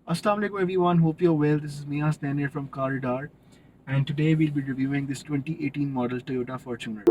Assalamu alaikum everyone, hope you're well. This is Mia Stan here from Caradar, and today we'll be reviewing this 2018 model Toyota Fortuner.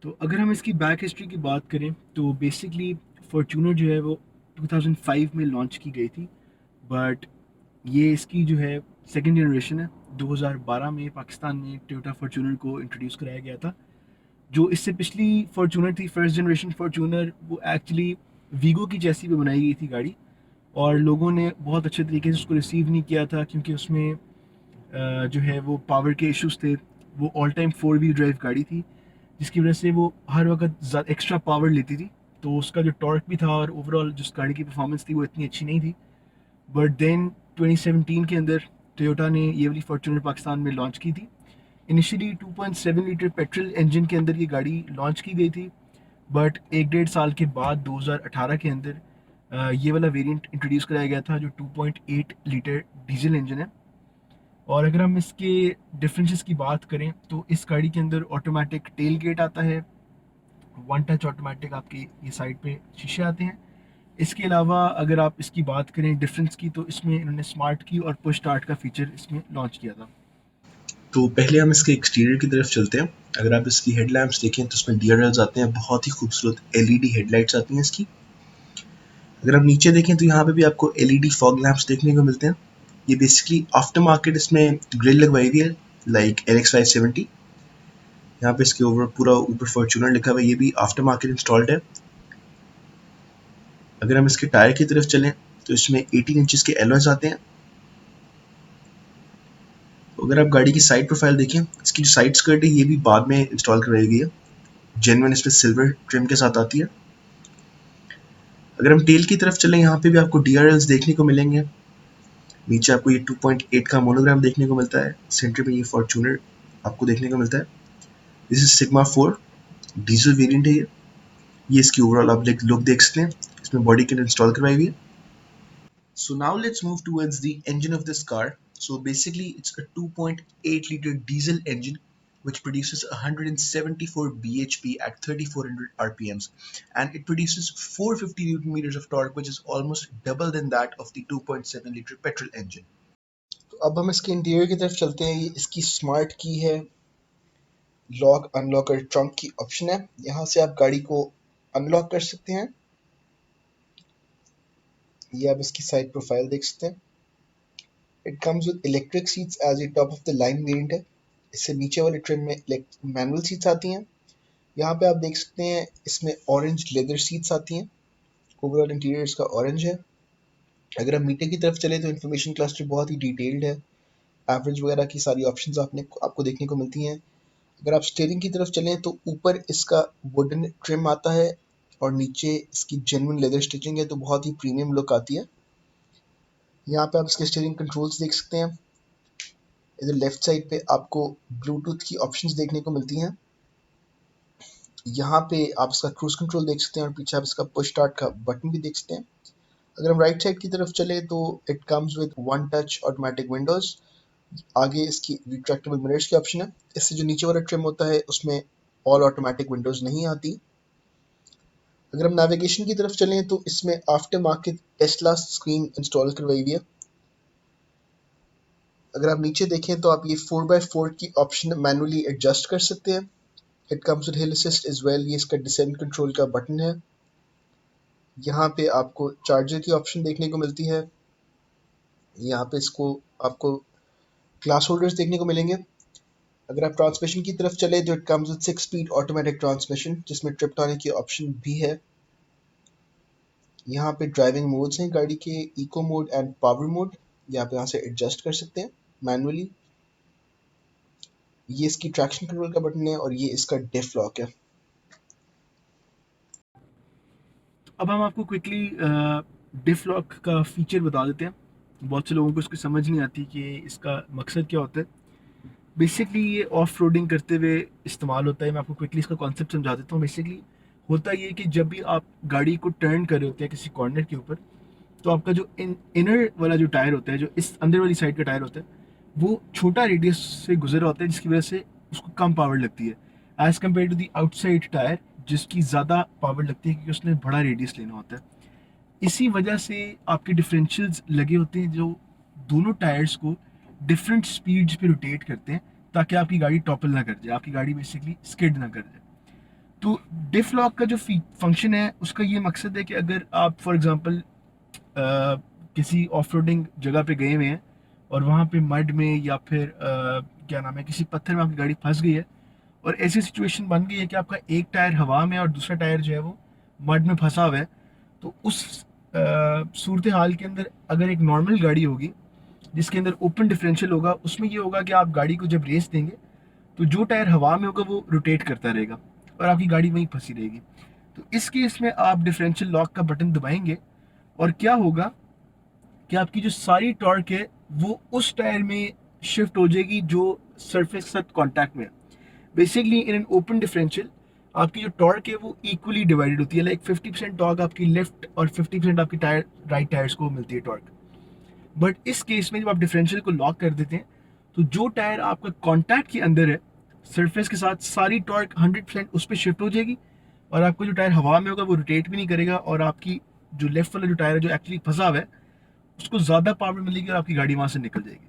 तो अगर हम इसकी back history की बात करें तो बेसिकली फॉर्च्यूनर जो है वो 2005 में लॉन्च की गई थी, बट ये इसकी जो है सेकंड जनरेशन है। 2012 में पाकिस्तान में टोयोटा फॉर्च्यूनर को इंट्रोड्यूस कराया गया था। जो इससे पिछली फॉर्च्यूनर थी, फर्स्ट जनरेशन फॉर्च्यूनर, वो एक्चुअली वीगो की जैसी भी बनाई गई थी गाड़ी, और लोगों ने बहुत अच्छे तरीके से उसको रिसीव नहीं किया था क्योंकि उसमें जो है वो पावर के इश्यूज थे। वो ऑल टाइम 4 व्हील ड्राइव गाड़ी थी, जिसकी वजह से वो हर वक्त एक्स्ट्रा पावर लेती थी, तो उसका जो टॉर्क भी था और ओवरऑल जिस गाड़ी की परफॉर्मेंस थी वो इतनी अच्छी नहीं थी। बट देन 2017 के अंदर टोयोटा ने ये वाली फॉर्च्यूनर पाकिस्तान में लॉन्च की थी। इनिशियली 2.7 लीटर पेट्रोल इंजन के अंदर ये गाड़ी लॉन्च की गई थी, बट एक डेढ़ साल के बाद 2018 के अंदर ये वाला वेरिएंट इंट्रोड्यूस कराया गया था जो 2.8 लीटर डीजल इंजन है। और अगर हम इसके डिफरेंसेस की बात करें तो इस गाड़ी के अंदर ऑटोमेटिक टेल गेट आता है, वन टच ऑटोमेटिक आपके ये साइड पे शीशे आते हैं। इसके अलावा अगर आप इसकी बात करें डिफरेंस की, तो इसमें इन्होंने स्मार्ट की और पुश स्टार्ट का फीचर इसमें लॉन्च किया था। तो पहले हम इसके एक्सटीरियर की तरफ चलते हैं। अगर आप इसकी हेडलैम्प्स देखें तो इसमें DRLs आते हैं, बहुत ही खूबसूरत LED हेडलाइट्स आती हैं इसकी। अगर आप नीचे देखें तो यहाँ पे भी आपको LED फॉग लैंप्स देखने को मिलते हैं। ये बेसिकली आफ्टर मार्केट इसमें ग्रिल लगवाई हुई है, लाइक LX570। यहाँ पे इसके ऊपर पूरा ऊपर फॉर्च्यूनर लिखा हुआ है, ये भी आफ्टर मार्केट इंस्टॉल्ड है। अगर हम इसके टायर की तरफ चलें तो इसमें 18 इंचेस के एलॉयज आते हैं। अगर आप गाड़ी की साइड प्रोफाइल देखें, इसकी जो साइड स्कर्ट है ये भी बाद में इंस्टॉल करवाई गई है, जेन्युइन इसमें सिल्वर ट्रिम के साथ आती है। अगर हम टेल की तरफ चलें, यहाँ पे भी आपको DRLs देखने को मिलेंगे। नीचे आपको ये 2.8 का मोनोग्राम देखने को मिलता है, सेंटर में ये फॉर्च्यूनर आपको देखने को मिलता है। This is sigma 4 diesel variant है ये इसकी ओवरऑल आप लुक देख सकते हैं, इसमें बॉडी किट इंस्टॉल करवाई हुई है। So now let's move towards the engine of this car. So basically it's a 2.8 liter diesel engine which produces 174 bhp at 3400 rpms, and it produces 450 newton meters of torque, which is almost double than that of the 2.7 liter petrol engine. तो अब हम इसके interior की तरफ चलते हैं। ये इसकी स्मार्ट की है, लॉक अनलॉक और ट्रंक की ऑप्शन है। यहाँ से आप गाड़ी को अनलॉक कर सकते हैं। ये आप इसकी साइड प्रोफाइल देख सकते हैं। It comes with electric seats as a top of the line variant है। इससे नीचे वाले ट्रिम में मैनुअल सीट्स आती हैं। यहाँ पे आप देख सकते हैं इसमें ऑरेंज लेदर सीट्स आती हैं। ओवरऑल इंटीरियर इसका ऑरेंज है। अगर हम मीटर की तरफ चले तो इन्फॉर्मेशन क्लस्टर बहुत ही डिटेल्ड है। एवरेज वगैरह की सारी ऑप्शंस आपको देखने को मिलती हैं। अगर आप स्टीयरिंग की तरफ चलें तो ऊपर इसका वुडन ट्रिम आता है और नीचे इसकी जेन्युइन लेदर स्टिचिंग है, तो बहुत ही प्रीमियम लुक आती है। यहाँ पे आप इसके स्टीयरिंग कंट्रोल्स देख सकते हैं। इधर लेफ्ट साइड पे आपको ब्लूटूथ की ऑप्शंस देखने को मिलती हैं। यहाँ पे आप इसका क्रूज कंट्रोल देख सकते हैं और पीछे आप इसका पुश स्टार्ट का बटन भी देख सकते हैं। अगर हम राइट साइड की तरफ चले तो it comes with one touch automatic Windows. आगे इसकी रिट्रैक्टेबल मिरर्स की ऑप्शन है। इससे जो नीचे वाला ट्रिम होता है उसमें ऑल ऑटोमेटिक विंडोज नहीं आती। अगर हम नेविगेशन की तरफ चलें तो इसमें after market Tesla screen install करवाई हुई है। अगर आप नीचे देखें तो आप ये 4x4 की ऑप्शन मैनुअली एडजस्ट कर सकते हैं। It comes with hill assist as well. ये इसका डिसेंट कंट्रोल का बटन है। यहाँ पे आपको चार्जर की ऑप्शन देखने को मिलती है। यहाँ पे इसको आपको ग्लास होल्डर्स देखने को मिलेंगे। अगर आप ट्रांसमिशन की तरफ चले तो it comes with 6 speed automatic transmission जिसमें ट्रिप्टॉनिक की ऑप्शन भी है। यहाँ पे ड्राइविंग मोड्स हैं गाड़ी के, eco mode and power mode. ये आप यहाँ से एडजस्ट कर सकते हैं मैनुअली। ये इसकी ट्रैक्शन कंट्रोल का बटन है और ये इसका डिफ लॉक है। अब हम आपको क्विकली डिफ लॉक का फीचर बता देते हैं। बहुत से लोगों को इसकी समझ नहीं आती कि इसका मकसद क्या होता है। बेसिकली ये ऑफ रोडिंग करते हुए इस्तेमाल होता है। मैं आपको क्विकली इसका कॉन्सेप्ट समझा देता हूँ। बेसिकली होता ये है कि जब भी आप गाड़ी को टर्न कर रहे होते हैं किसी कॉर्नर के ऊपर, तो आपका जो इनर वाला जो टायर होता है, जो इस अंदर वाली साइड का टायर होता है, वो छोटा रेडियस से गुजर रहा होता है, जिसकी वजह से उसको कम पावर लगती है as compare to the outside tyre, जिसकी ज़्यादा पावर लगती है क्योंकि उसने बड़ा रेडियस लेना होता है। इसी वजह से आपके डिफरेंशियल्स लगे होते हैं जो दोनों टायर्स को डिफरेंट स्पीड्स पे रोटेट करते हैं, ताकि आपकी गाड़ी टॉपल ना कर जाए, आपकी गाड़ी बेसिकली स्किड ना कर जाए। तो डिफ लॉक का जो फंक्शन है उसका ये मकसद है कि अगर आप फॉर एग्जांपल किसी ऑफ रोडिंग जगह पे गए हुए हैं और वहाँ पे मड में या फिर क्या नाम है, किसी पत्थर में आपकी गाड़ी फंस गई है, और ऐसी सिचुएशन बन गई है कि आपका एक टायर हवा में और दूसरा टायर जो है वो मड में फंसा हुआ है, तो उस सूरत हाल के अंदर अगर एक नॉर्मल गाड़ी होगी जिसके अंदर ओपन डिफरेंशियल होगा, उसमें ये होगा कि आप गाड़ी को जब रेस देंगे तो जो टायर हवा में होगा वो रोटेट करता रहेगा और आपकी गाड़ी वहीं फंसी रहेगी। तो इस केस में आप डिफरेंशियल लॉक का बटन दबाएंगे और क्या होगा कि आपकी जो सारी टॉर्क है वो उस टायर में शिफ्ट हो जाएगी जो सरफेस के साथ कांटेक्ट में है। Basically in an open differential आपकी जो टॉर्क है वो इक्वली डिवाइडेड होती है। लाइक 50% टॉर्क आपकी लेफ्ट और 50% आपकी टायर राइट टायर्स को मिलती है टॉर्क। बट इस केस में जब आप डिफरेंशियल को लॉक कर देते हैं, तो जो टायर आपका कॉन्टैक्ट के अंदर है सरफेस के साथ, सारी टॉर्क 100% उस पर शिफ्ट हो जाएगी और आपको जो टायर हवा में होगा वो रोटेट भी नहीं करेगा, और आपकी जो लेफ्ट वाला जो टायर है जो एक्चुअली फंसा हुआ है उसको ज़्यादा पावर मिलेगी और आपकी गाड़ी वहाँ से निकल जाएगी।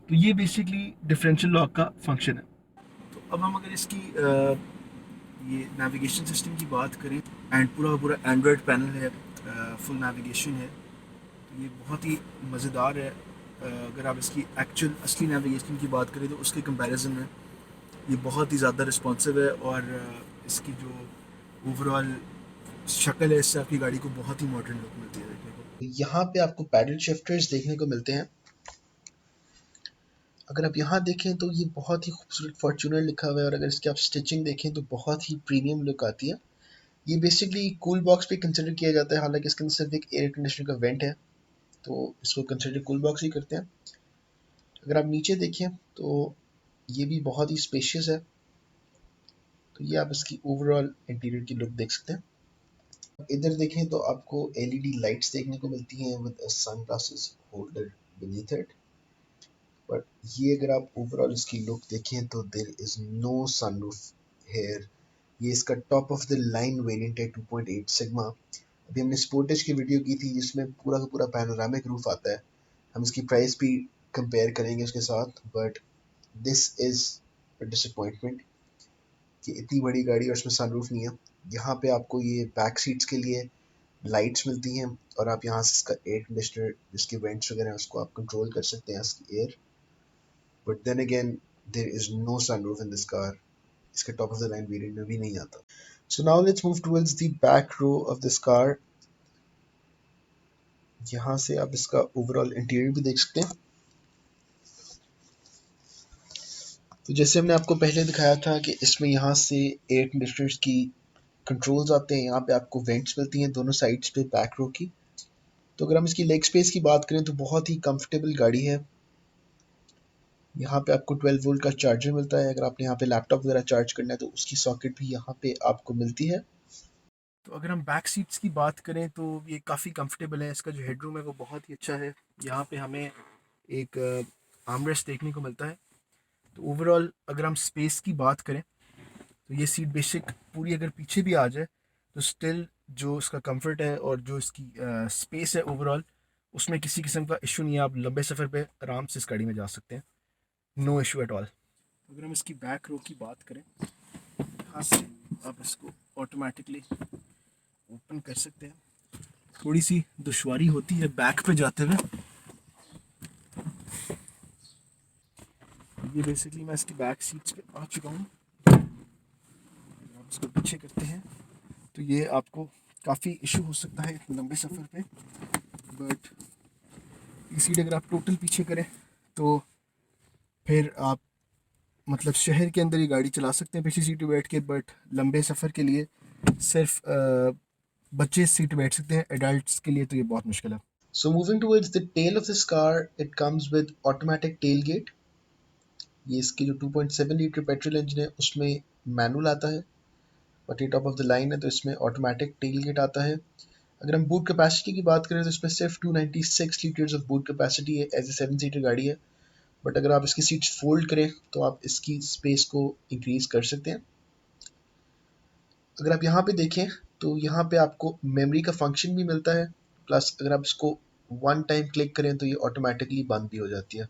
तो ये बेसिकली डिफरेंशियल लॉक का फंक्शन है। तो अब हम अगर इसकी ये नेविगेशन सिस्टम की बात करें, एंड पूरा पूरा एंड्रॉयड पैनल है, फुल नेविगेशन है, तो ये बहुत ही मज़ेदार है। अगर आप इसकी एक्चुअल असली नेविगेशन की बात करें तो उसके कंपैरिजन में ये बहुत ही ज़्यादा रिस्पॉन्सिव है, और इसकी जो ओवरऑल शक्ल है इससे आपकी गाड़ी को बहुत ही मॉडर्न लुक मिलती है देखने को। यहाँ पे आपको पैडल शिफ्टर्स देखने को मिलते हैं। अगर आप यहाँ देखें तो ये बहुत ही खूबसूरत फॉर्च्यूनर लिखा हुआ है और अगर इसकी आप स्टिचिंग देखें तो बहुत ही प्रीमियम लुक आती है। ये बेसिकली कूल बॉक्स पे कंसिडर किया जाता है, हालांकि इसके अंदर सिर्फ एक एयर कंडीशनर का वेंट है, तो इसको कंसिडर कूल बॉक्स ही करते हैं। अगर आप नीचे देखें तो ये भी बहुत ही स्पेशियस है। तो ये आप इसकी ओवरऑल इंटीरियर की लुक देख सकते हैं। इधर देखें तो आपको एलईडी लाइट्स देखने को मिलती हैं with a sunglasses holder beneath it। But ये अगर आप ओवरऑल इसकी लुक देखें तो there is no sunroof here. ये इसका top of the line variant है 2.8 सिग्मा। अभी हमने स्पोर्टेज की वीडियो की थी जिसमें पूरा का पूरा पैनोरामिक रूफ आता है। हम इसकी प्राइस भी कंपेयर करेंगे उसके साथ, but this is a disappointment कि इतनी बड़ी गाड़ी और उसमें सनरूफ नहीं है। यहाँ पे आपको ये बैक सीट्स के लिए लाइट्स मिलती हैं और आप यहाँ से इसका एयर कंडीशनर जिसके वेंट्स वगैरह हैं उसको आप कंट्रोल कर सकते हैं इसकी air. But then again there is no sunroof in this car. इसके top of the line variant में भी नहीं आता। So now let's move towards the back row of this car. यहाँ से आप इसका ओवरऑल इंटीरियर भी देख सकते हैं। तो जैसे हमने आपको पहले दिखाया था कि इसमें यहाँ से एयर कंडीशनर्स की कंट्रोल्स आते हैं, यहाँ पे आपको वेंट्स मिलती हैं दोनों साइड्स पे बैक रो की। तो अगर हम इसकी लेग स्पेस की बात करें तो बहुत ही कंफर्टेबल गाड़ी है। यहाँ पे आपको 12 वोल्ट का चार्जर मिलता है। अगर आपने यहाँ पे लैपटॉप वगैरह चार्ज करना है तो उसकी सॉकेट भी यहाँ पे आपको मिलती है। तो अगर हम बैक सीट्स की बात करें तो ये काफ़ी कंफर्टेबल है। इसका जो हेडरूम है वो बहुत ही अच्छा है। यहाँ पे हमें एक आर्मरेस्ट देखने को मिलता है। तो ओवरऑल अगर हम स्पेस की बात करें तो ये सीट बेसिक पूरी अगर पीछे भी आ जाए तो स्टिल जो इसका कंफर्ट है और जो इसकी स्पेस है ओवरऑल, उसमें किसी किस्म का इशू नहीं है। आप लंबे सफ़र पे आराम से इस गाड़ी में जा सकते हैं, नो इशू एट ऑल। अगर हम इसकी बैक रो की बात करें, यहाँ से आप इसको ऑटोमेटिकली ओपन कर सकते हैं थोड़ी सी दुश्वारी होती है बैक पे जाते हुए। ये बेसिकली मैं इसकी बैक सीट्स पे आ चुका हूँ। आप इसको पीछे करते हैं तो ये आपको काफ़ी इशू हो सकता है इतने लंबे सफ़र पे, बट ये सीट अगर आप टोटल पीछे करें तो फिर आप मतलब शहर के अंदर ये गाड़ी चला सकते हैं पिछली सीट पे बैठ के, बट लंबे सफ़र के लिए सिर्फ बच्चे इस सीट पे बैठ सकते हैं, एडल्ट्स के लिए तो ये बहुत मुश्किल है। So moving towards the tail of this car, it comes with automatic tailgate. ये इसकी जो 2.7 लीटर पेट्रोल इंजन है उसमें मैनुअल आता है, बट ये टॉप ऑफ द लाइन है तो इसमें ऑटोमेटिक टेलगेट आता है। अगर हम बूट कैपेसिटी की बात करें तो इसमें सिर्फ 296 लीटर्स ऑफ बूट कैपेसिटी है, एज ए 7 सीटर गाड़ी है। बट अगर आप इसकी सीट्स फोल्ड करें तो आप इसकी स्पेस को इंक्रीज कर सकते हैं। अगर आप यहाँ पे देखें तो यहाँ पे आपको मेमोरी का फंक्शन भी मिलता है, प्लस अगर आप इसको वन टाइम क्लिक करें तो ये ऑटोमेटिकली बंद भी हो जाती है।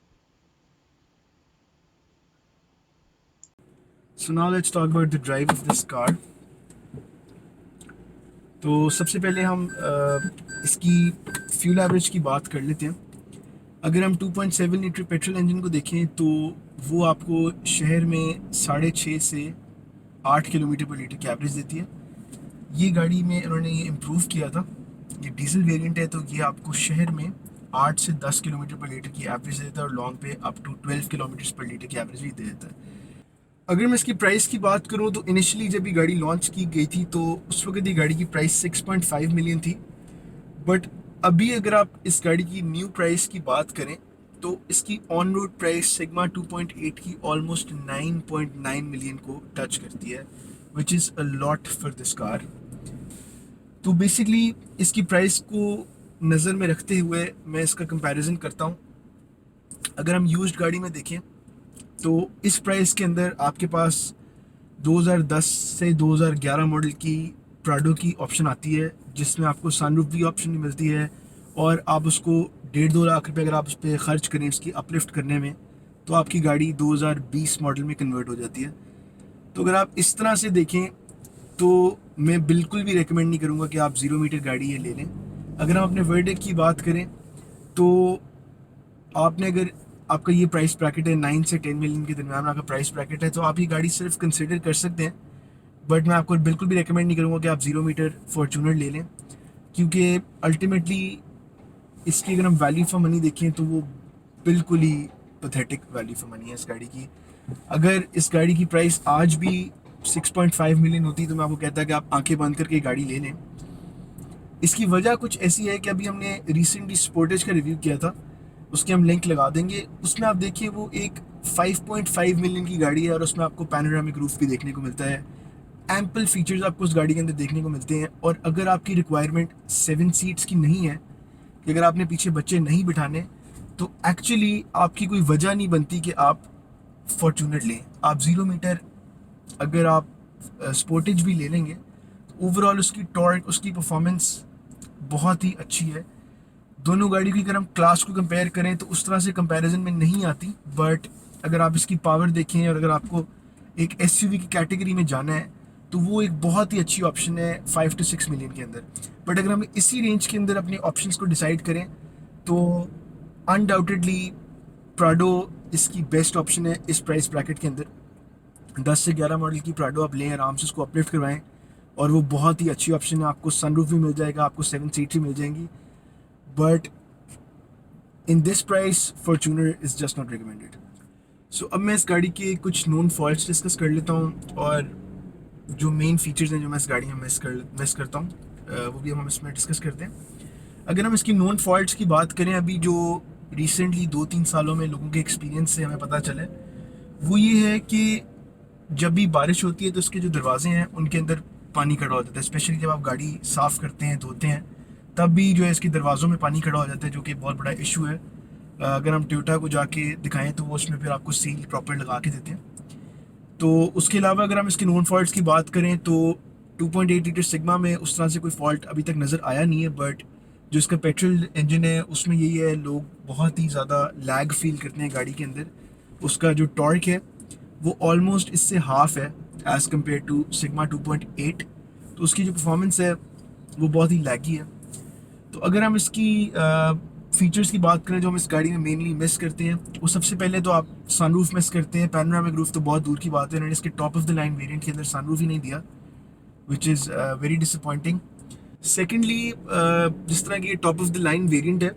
सो now let's talk about the drive of this car. तो सबसे पहले हम इसकी फ्यूल एवरेज की बात कर लेते हैं। अगर हम 2.7 लीटर पेट्रोल इंजन को देखें तो वो आपको शहर में 6.5 से 8 किलोमीटर पर लीटर की एवरेज देती है। ये गाड़ी में इन्होंने ये इम्प्रूव किया था, ये डीजल वेरिएंट है, तो ये आपको शहर में 8 से 10 किलोमीटर पर लीटर की एवरेज देता है और लॉन्ग पे अप टू 12 किलोमीटर पर लीटर की एवरेज भी दे देता है। अगर मैं इसकी प्राइस की बात करूँ तो इनिशियली जब ये गाड़ी लॉन्च की गई थी तो उस वक्त ये गाड़ी की प्राइस 6.5 मिलियन थी, बट अभी अगर आप इस गाड़ी की न्यू प्राइस की बात करें तो इसकी ऑन रोड प्राइस सिग्मा 2.8 की ऑलमोस्ट 9.9 मिलियन को टच करती है, which is a lot for this car. तो बेसिकली इसकी प्राइस को नज़र में रखते हुए मैं इसका कंपैरिजन करता हूँ। अगर हम यूज्ड गाड़ी में देखें तो इस प्राइस के अंदर आपके पास 2010 से 2011 मॉडल की प्राडो की ऑप्शन आती है, जिसमें आपको सनरूफ भी ऑप्शन मिलती है, और आप उसको 1.5-2 लाख रुपए अगर आप उस पर ख़र्च करें इसकी अपलिफ्ट करने में तो आपकी गाड़ी 2020 मॉडल में कन्वर्ट हो जाती है। तो अगर आप इस तरह से देखें तो मैं बिल्कुल भी रेकमेंड नहीं करूँगा कि आप 0 मीटर गाड़ी ये ले लें। अगर हम अपने वर्डिक्ट की बात करें तो आपने अगर आपका ये प्राइस ब्रैकेट है 9 से 10 मिलियन के दरमियान आपका प्राइस ब्रैकेट है तो आप ये गाड़ी सिर्फ कंसिडर कर सकते हैं, बट मैं आपको बिल्कुल भी रेकमेंड नहीं करूँगा कि आप 0 मीटर फॉर्चूनर ले लें, क्योंकि अल्टीमेटली इसकी अगर हम वैल्यू फॉर मनी देखें तो वो बिल्कुल ही पथेटिक वैल्यू फॉर मनी है इस गाड़ी की। अगर इस गाड़ी की प्राइस आज भी 6.5 मिलियन होती तो मैं आपको कहता कि आप आंखें बंद करके गाड़ी ले लें। इसकी वजह कुछ ऐसी है कि अभी हमने रिसेंटली स्पोर्टेज का रिव्यू किया था, उसके हम लिंक लगा देंगे, उसमें आप देखिए वो एक 5.5 मिलियन की गाड़ी है और उसमें आपको पैनोरामिक रूफ भी देखने को मिलता है। एम्पल फीचर्स आपको उस गाड़ी के अंदर देखने को मिलते हैं। और अगर आपकी रिक्वायरमेंट 7 सीट्स की नहीं है कि अगर आपने पीछे बच्चे नहीं बिठाने तो एक्चुअली आपकी कोई वजह नहीं बनती कि आप फॉर्चूनर लें। आप 0 मीटर अगर आप स्पोर्टेज भी ले लेंगे तो ओवरऑल उसकी टॉर्क उसकी परफॉर्मेंस बहुत ही अच्छी है। दोनों गाड़ी की अगर हम क्लास को कंपेयर करें तो उस तरह से कंपैरिजन में नहीं आती, बट अगर आप इसकी पावर देखें और अगर आपको एक एसयूवी की कैटेगरी में जाना है तो वो एक बहुत ही अच्छी ऑप्शन है 5 से 6 मिलियन के अंदर। बट अगर हम इसी रेंज के अंदर अपने ऑप्शंस को डिसाइड करें तो अनडाउटेडली प्राडो इसकी बेस्ट ऑप्शन है इस प्राइस ब्रैकेट के अंदर। 10 से 11 मॉडल की प्राडो आप लें, आराम से उसको अपलिफ्ट करवाएं और वो बहुत ही अच्छी ऑप्शन है। आपको सनरूफ भी मिल जाएगा, आपको 7 सीट भी मिल जाएंगी, but in this price Fortuner is just not recommended. So अब मैं इस गाड़ी के कुछ नोन फॉल्ट्स डिस्कस कर लेता हूँ और जो मेन फीचर्स हैं जो मैं इस गाड़ी में मिस करता हूँ वो भी हम इसमें डिस्कस करते हैं। अगर हम इसकी नोन फॉल्ट्स की बात करें, अभी जो रिसेंटली 2-3 सालों में लोगों के एक्सपीरियंस से हमें पता चला वो ये है कि जब भी बारिश होती है तो इसके जो दरवाजे हैं उनके अंदर पानी खड़ा हो जाता है, स्पेशली जब आप गाड़ी साफ़ करते हैं धोते हैं तब भी जो है इसके दरवाज़ों में पानी खड़ा हो जाता है, जो कि बहुत बड़ा इशू है। अगर हम टोयोटा को जाके दिखाएं तो वो उसमें फिर आपको सील प्रॉपर लगा के देते हैं। तो उसके अलावा अगर हम इसके नॉन फॉल्ट्स की बात करें तो 2.8 लीटर सिग्मा में उस तरह से कोई फॉल्ट अभी तक नज़र आया नहीं है, बट जो इसका पेट्रोल इंजन है उसमें यही है, लोग बहुत ही ज़्यादा लैग फील करते हैं गाड़ी के अंदर। उसका जो टॉर्क है वो ऑलमोस्ट इससे हाफ है एज़ कम्पेयर टू सिग्मा 2.8, तो उसकी जो परफॉर्मेंस है वो बहुत ही लैगी है। तो अगर हम इसकी फीचर्स की बात करें जो हम इस गाड़ी में मेनली मिस करते हैं, वो सबसे पहले तो आप सनरूफ मिस करते हैं। पैनोरामिक रूफ तो बहुत दूर की बात है, इन्होंने इसके top of the line variant के अंदर सनरूफ ही नहीं दिया, which is very disappointing. Secondly, जिस तरह की ये top of the line variant है,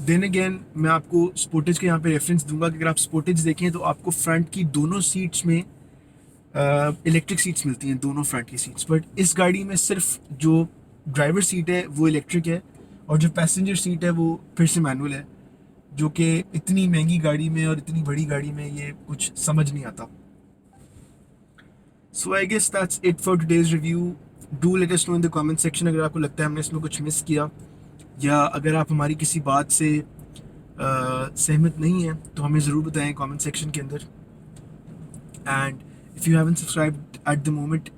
देन अगेन मैं आपको स्पोर्टेज के यहाँ पे रेफरेंस दूंगा कि अगर आप स्पोर्टेज देखें तो आपको फ्रंट की दोनों सीट्स में इलेक्ट्रिक सीट्स मिलती हैं, दोनों फ्रंट की सीट्स। बट इस गाड़ी में सिर्फ जो ड्राइवर सीट है वो इलेक्ट्रिक है, और जो पैसेंजर सीट है वो फिर से मैनुअल है, जो कि इतनी महंगी गाड़ी में और इतनी बड़ी गाड़ी में ये कुछ समझ नहीं आता। So I guess that's it for today's review. Do let us know in the comment section अगर आपको लगता है हमने इसमें कुछ मिस किया, या अगर आप हमारी किसी बात से सहमत नहीं हैं तो हमें ज़रूर बताएं कमेंट सेक्शन के अंदर। And if you haven't subscribed at the moment,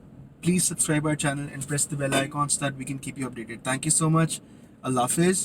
please subscribe our channel and press the bell icon so that we can keep you updated. Thank you so much. Allah Hafiz.